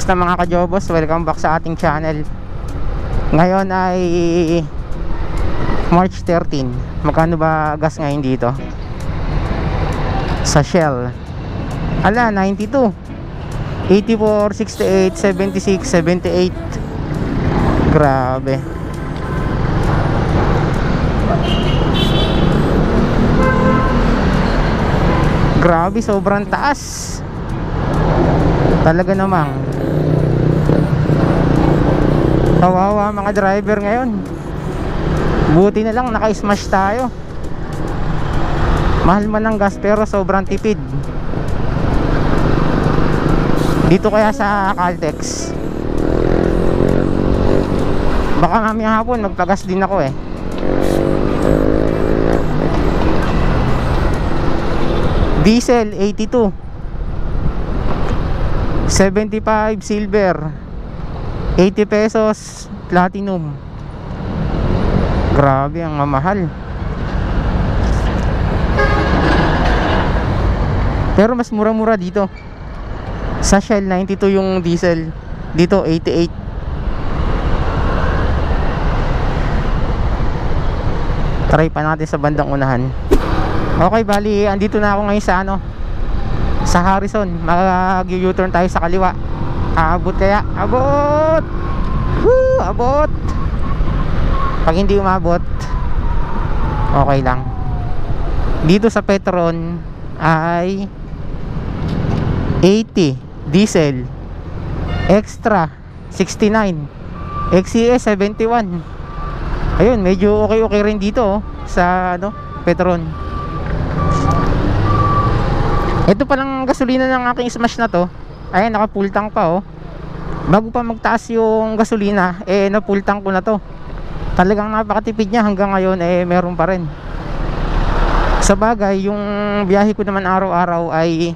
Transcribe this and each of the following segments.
Kamusta mga kajobos? Welcome back sa ating channel. Ngayon ay March 13. Magkano ba gas ngayon dito? Sa Shell ala, 92, 84, 68, 76, 78. Grabe. Grabe, sobrang taas. Talaga namang kawawa mga driver ngayon. Buti na lang naka-smash tayo. Mahal man ang gas pero sobrang tipid. Dito kaya sa Caltex. Baka mamaya hapon magpagas din ako eh. Diesel 82, 75 silver, 80 pesos platinum. Grabe, ang mamahal. Pero mas mura-mura dito. Sa Shell 92 yung diesel, dito 88. Try pa natin sa bandang unahan. Okay, bali andito na ako ngayon sa sa Harrison. Mag-U-turn tayo sa kaliwa. Abot kaya? Abot! Woo! Abot! Pag hindi umabot, okay lang. Dito sa Petron ay 80 diesel, extra 69, XCS 71. Ayun, medyo okay rin dito sa Petron. Ito palang gasolina ng aking smash na to. Ayan, naka full tank pa bago pa magtaas yung gasolina na full tank ko na to. Talagang napakatipid niya. Hanggang ngayon meron pa rin. Sa bagay, yung biyahe ko naman araw-araw ay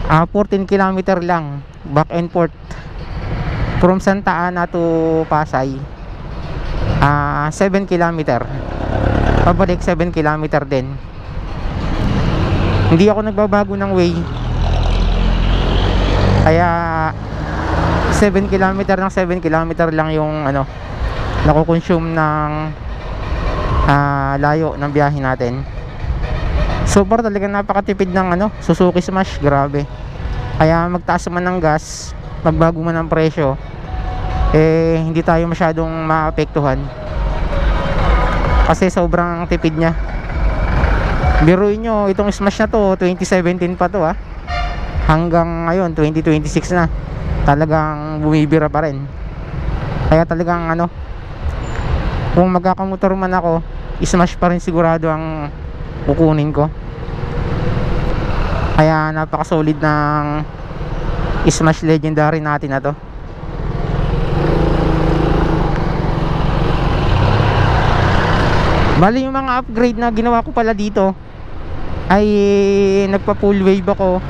14 km lang back and forth from Santa Ana to Pasay. 7 km pabalik, 7 km din. Hindi ako nagbabago ng way, kaya 7 km ng 7 km lang yung nakukonsume ng layo ng biyahe natin. Super, talaga napakatipid ng Suzuki Smash. Grabe. Kaya magtaas man ng gas, magbago man ang presyo, hindi tayo masyadong maapektuhan kasi sobrang tipid niya. Biruin nyo, itong Smash na to 2017 pa to hanggang ngayon 2026 na, talagang bumibira pa rin. Kaya talagang kung magkakamotor man ako, Smash pa rin sigurado ang kukunin ko. Kaya napaka-solid ng Smash Legendary natin na to. Bali, yung mga upgrade na ginawa ko pala dito ay nagpa full wave ako.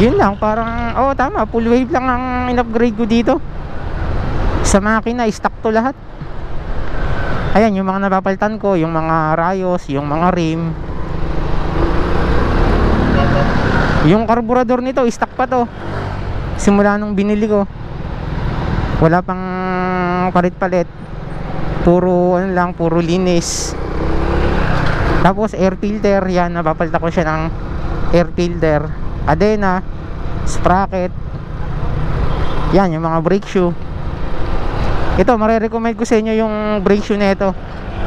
Yun lang, parang tama, full wave lang ang in-upgrade ko dito. Sa makina, stock to lahat. Ayan, yung mga napapalitan ko, yung mga rayos, yung mga rim. Yung karburador nito, stock pa to simula nung binili ko. Wala pang palit-palit. Puro puro linis. Tapos air filter, yan, napapalitan ko siya ng air filter, adena, sprocket. Yan, yung mga brake shoe. Ito, marirecommend ko sa inyo yung brake shoe nito,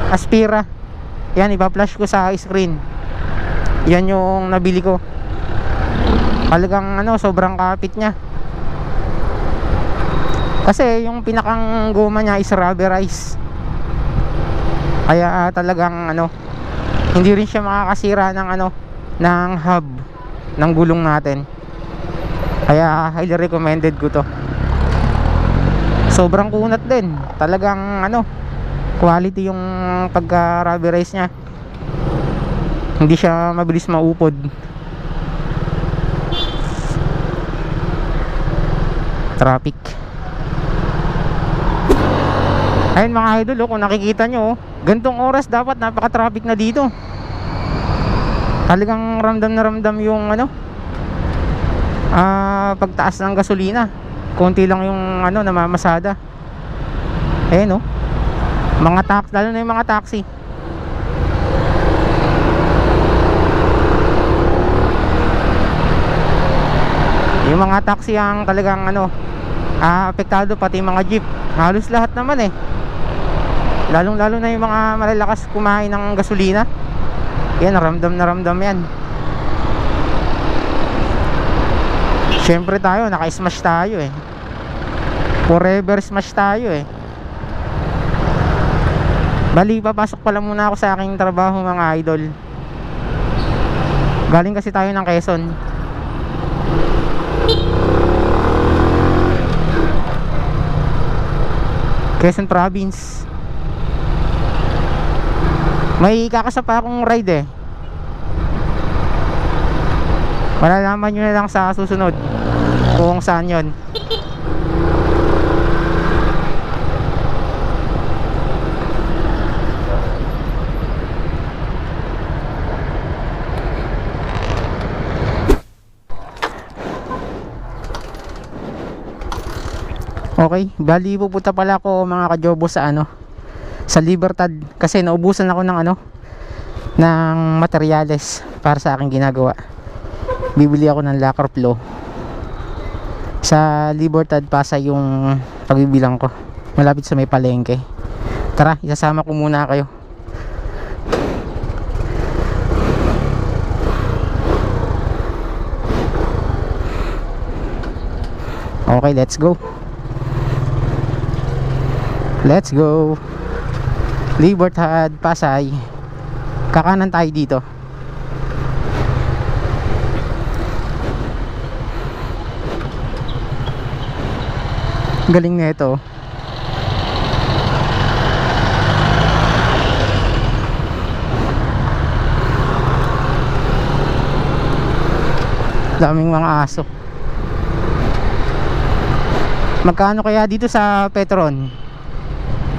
Aspira. Yan, ipa-flash ko sa screen. Yan yung nabili ko. Talagang sobrang kapit niya. Kasi yung pinakang goma niya is rubberized. Kaya talagang hindi rin siya makakasira ng ng hub ng gulong natin. Kaya highly recommended ko to. Sobrang kunat din. Talagang quality yung pagka-rubberize niya. Hindi siya mabilis maupod. Traffic. Ayun mga idol, kung nakikita nyo, gantong oras dapat napaka-traffic na dito. Talagang ramdam na ramdam yung pagtaas ng gasolina. Konti lang yung ano namamasada. Ayan oh. Mga taxi, lalo na yung mga taxi. Yung mga taxi ang talagang ano, apektado, pati mga jeep. Halos lahat naman eh. Lalong lalo na yung mga malalakas kumain ng gasolina. Yan, naramdam na ramdam yan. Siyempre tayo, naka-smash tayo eh. Forever smash tayo eh. Bali, papasok pala muna ako sa aking trabaho mga idol. Galing kasi tayo ng Quezon. Quezon Province. May kakasapa akong ride eh. Malalaman nyo na lang sa susunod kung saan yon. Okay, bali pupunta pala ako mga kajobo sa ano, sa Libertad, kasi naubusan ako ng ano, ng materyales para sa aking ginagawa. Bibili ako ng lacquer flow. Sa Libertad Pasay yung pagbibilang ko, malapit sa may palengke. Tara, isasama ko muna kayo. Okay, let's go. Let's go. Libertad, Pasay. Kakanan tayo dito. Galing na ito. Daming mga aso. Magkano kaya dito sa Petron?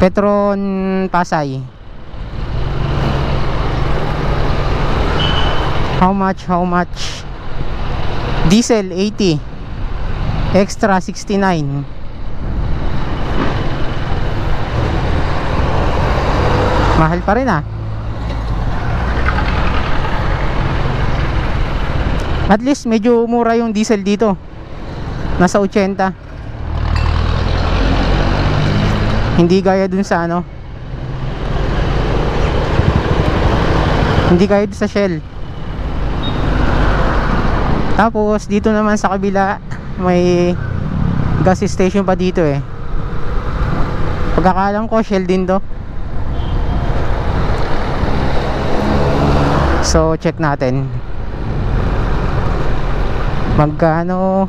Petron Pasay. How much? How much? Diesel 80. Extra 69. Mahal pa rin ah. At least medyo mura yung diesel dito. Nasa 80. Hindi gaya dun sa ano, hindi gaya dun sa Shell. Tapos dito naman sa kabila may gas station pa dito eh. Pagkakalam ko Shell din to. So check natin magkano.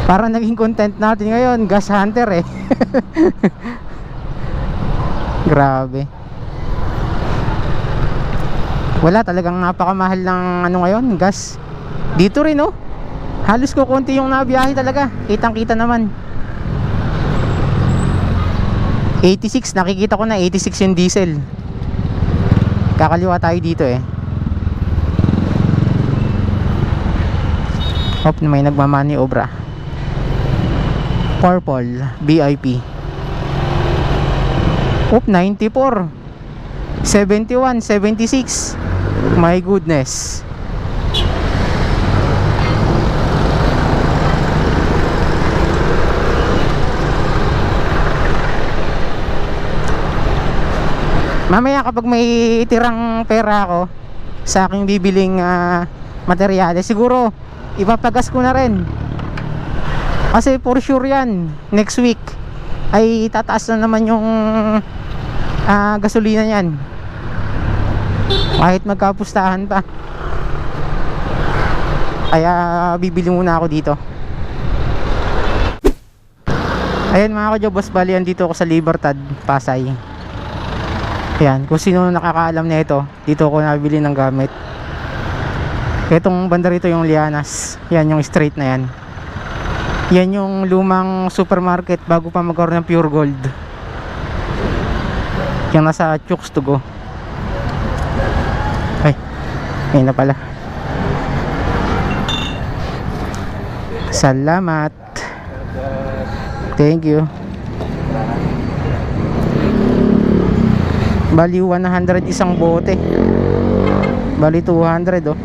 Parang naging content natin ngayon gas hunter eh. Grabe. Wala, talagang napakamahal ng ano ngayon, gas. Dito rin oh. Halos ko konti yung nabiyahe talaga. Kitang kita naman. 86, nakikita ko na 86 yung diesel. Kakaliwa tayo dito eh. Hop, may nagmamani obra. Purple VIP. Oop, 94, 71, 76. My goodness. Mamaya kapag may tirang pera ako sa aking bibiling materyales, siguro ipapagas ko na rin. Kasi for sure yan, next week ay tataas na naman yung gasolina yan. Kahit magkapustahan pa. Kaya bibili muna ako dito. Ayan mga kajobos, bali dito ako sa Libertad, Pasay. Ayan, kung sino nakakaalam na ito, dito ako nabili ng gamit. Itong banda rito yung Lianas. Yan yung straight na yan. Yan yung lumang supermarket bago pa magkaroon ng Pure Gold. Yung nasa Chooks to Go. Ay, ayun na pala. Salamat. Thank you. Bali 100 isang bote. Bali 200 oh.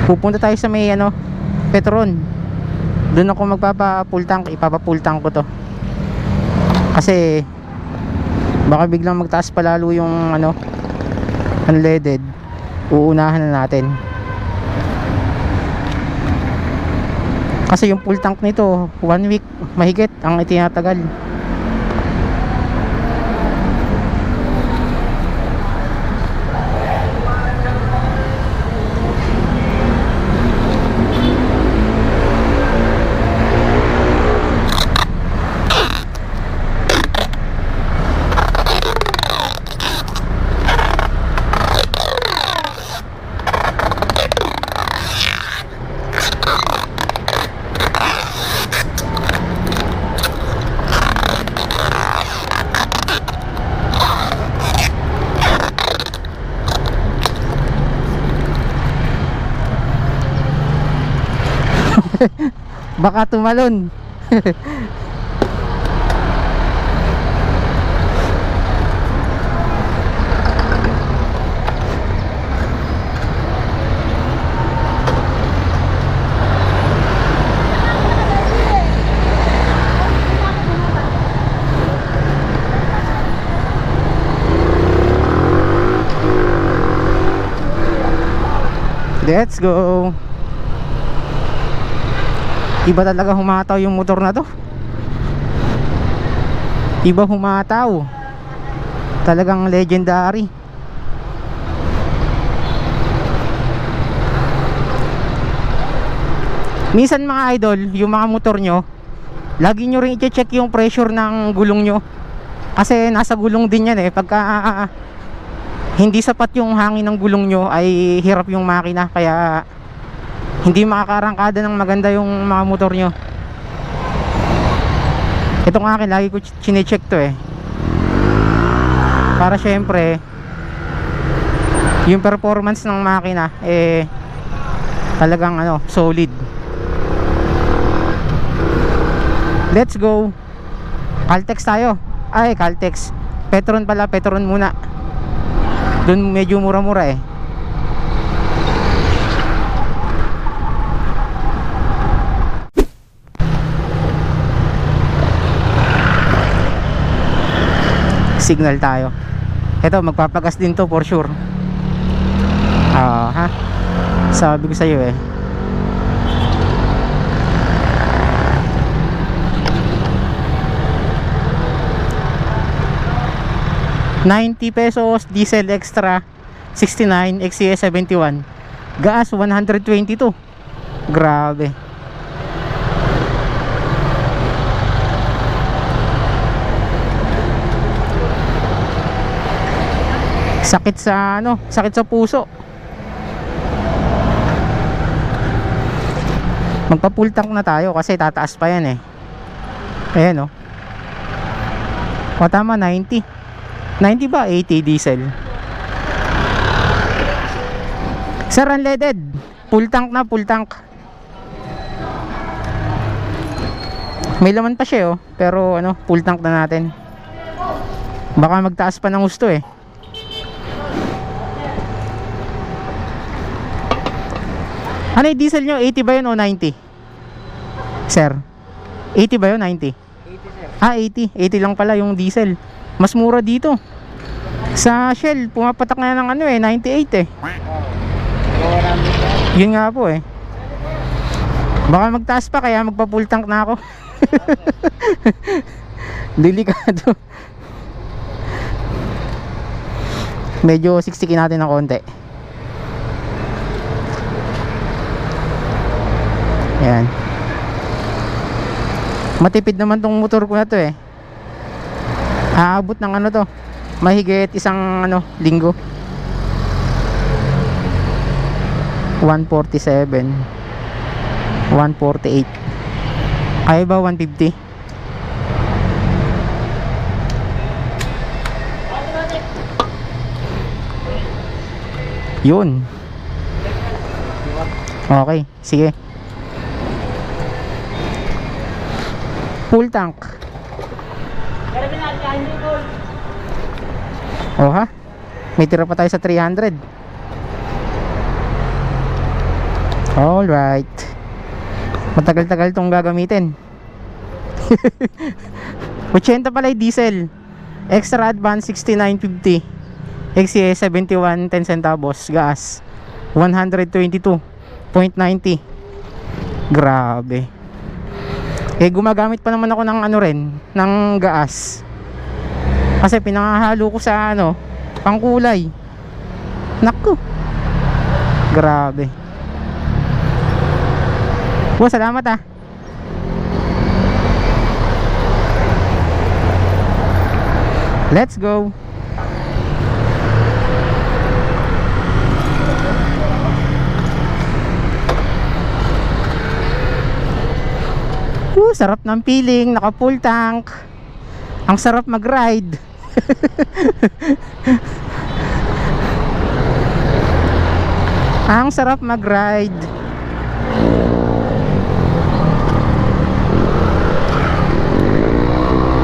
Pupunta tayo sa may ano, Petron. Doon ako magpapa-full tank, ipapa-full tank ko to. Kasi baka biglang magtaas pa lalo yung ano, unleaded. Uunahan na natin. Kasi yung full tank nito 1 week mahigit ang itinatagal. Baka tumalon. Let's go. Iba talaga humataw yung motor na to. Iba humataw. Talagang legendary. Minsan mga idol, yung mga motor nyo, lagi nyo rin i-check yung pressure ng gulong nyo. Kasi nasa gulong din yan eh. Pagka hindi sapat yung hangin ng gulong nyo, ay hirap yung makina. Kaya hindi makakarangkada ng maganda yung mga motor nyo. Itong akin, lagi ko chinecheck to eh. Para syempre yung performance ng makina eh talagang ano, solid. Let's go. Caltex tayo. Ay, Caltex. Petron pala, Petron muna. Doon medyo mura-mura eh. Signal tayo. Ito, magpapagas din to for sure. Ha? Sabi ko sa iyo eh. ₱90 diesel extra 69 XCS 71. Gas 122. Grabe. Sakit sa ano, sakit sa puso. Magpa-full tank na tayo kasi tataas pa yan eh. Ayan oh. O tama, 90. 90 ba? 80 diesel. Sir, unleaded. Full tank na, full tank. May laman pa siya oh, pero ano, full tank na natin. Baka magtaas pa ng gusto eh. Ano yung diesel nyo? 80 ba yun o 90? Sir, 80 ba yun? 90? 80 sir. Ah, 80. 80 lang pala yung diesel. Mas mura dito. Sa Shell, pumapatak na ng ano eh, 98 eh. Yun nga po eh. Baka magtaas pa kaya magpa-full tank na ako. Delikado. Medyo siksikin natin ng konti. Ayan. Matipid naman tong motor ko na to eh. Aabot ng ano to, mahigit isang ano, linggo. 147 148. Kaya ba 150? Yun. Okay, sige. Full tank. Oh ha? May tira pa tayo sa 300. Alright. Matagal-tagal tong gagamitin. 80 pala yung diesel. Extra advance 69.50. XCA 71 10 centavos. Gas 122.90. Grabe. Eh gumagamit pa naman ako ng ano rin, ng gas. Kasi pinangahalo ko sa ano, pangkulay. Naku. Grabe. Wow, salamat ah. Let's go. Sarap ng feeling, naka full tank. Ang sarap mag-ride. Ang sarap mag-ride.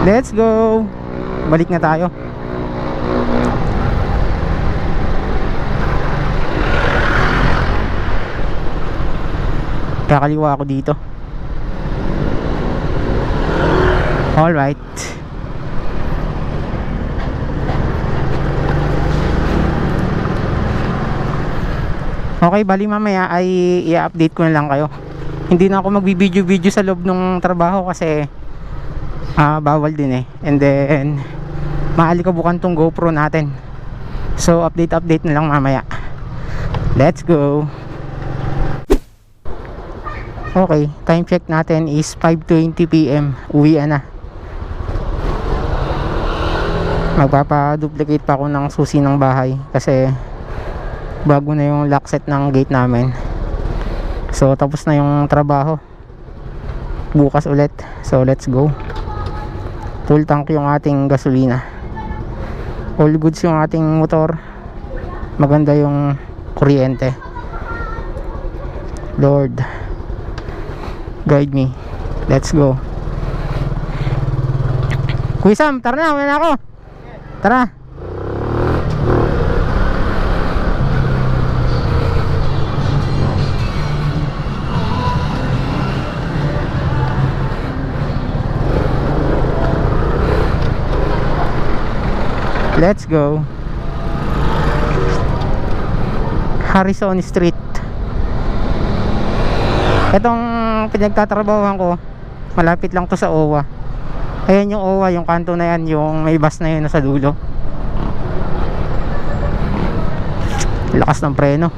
Let's go. Balik na tayo. Kakaliwa ako dito. Alright. Okay, bali mamaya ay i-update ko na lang kayo. Hindi na ako magbibideo-video sa loob ng trabaho kasi bawal din eh. And then maalikabukan tong GoPro natin. So update na lang mamaya. Let's go. Okay, time check natin is 5:20 PM. Uwi na. Magpapa-duplicate pa ako ng susi ng bahay kasi bago na yung lock set ng gate namin. So tapos na yung trabaho. Bukas ulit. So let's go. Full tank yung ating gasolina. All goods yung ating motor. Maganda yung kuryente. Lord, guide me. Let's go. Kuya Sam, tara na, wala na ako. Tara. Let's go. Harrison Street. Itong pinagtatrabahuhan ko, malapit lang to sa OWA. Ayan yung OWA, yung kanto na yan, yung may bus na yun nasa dulo. Lakas ng preno.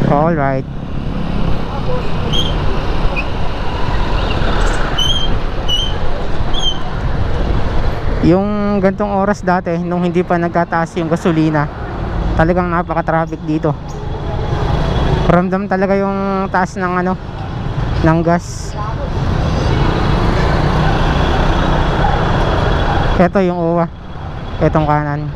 Alright. Yung gantong oras dati, nung hindi pa nagtataas yung gasolina, talagang napaka-traffic dito. Ramdam talaga yung taas ng ano, ng gas. Ito yung OWA, etong kanan.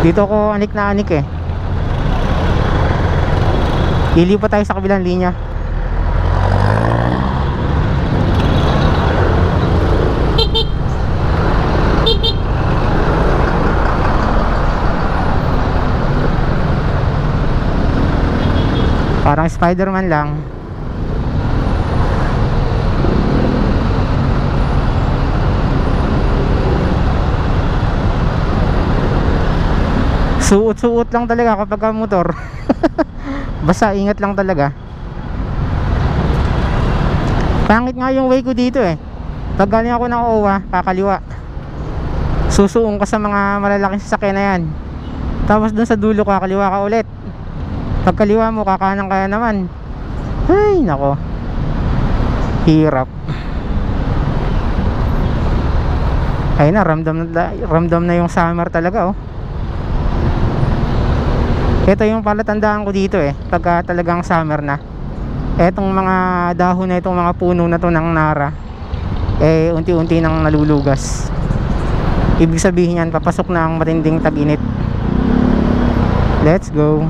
Dito ko anik na anik eh. Ilipat tayo sa kabilang linya. Parang Spider-Man lang. Suot-suot lang talaga kapag motor. Basta ingat lang talaga. Pangit nga yung way ko dito eh. Pag galing ako ng OWA, kakaliwa, susuong ka sa mga malalaking sasakyan na yan. Tapos dun sa dulo kakaliwa ka ulit. Pag kaliwa mo, kakanan kaya naman. Ay nako, hirap. Ayun na, ramdam na yung summer talaga oh. Ito yung palatandaan ko dito pagka talagang summer na. Etong mga dahon na itong mga puno na to ng Nara unti-unti nang nalulugas. Ibig sabihin yan, papasok na ang matinding tag-init. Let's go.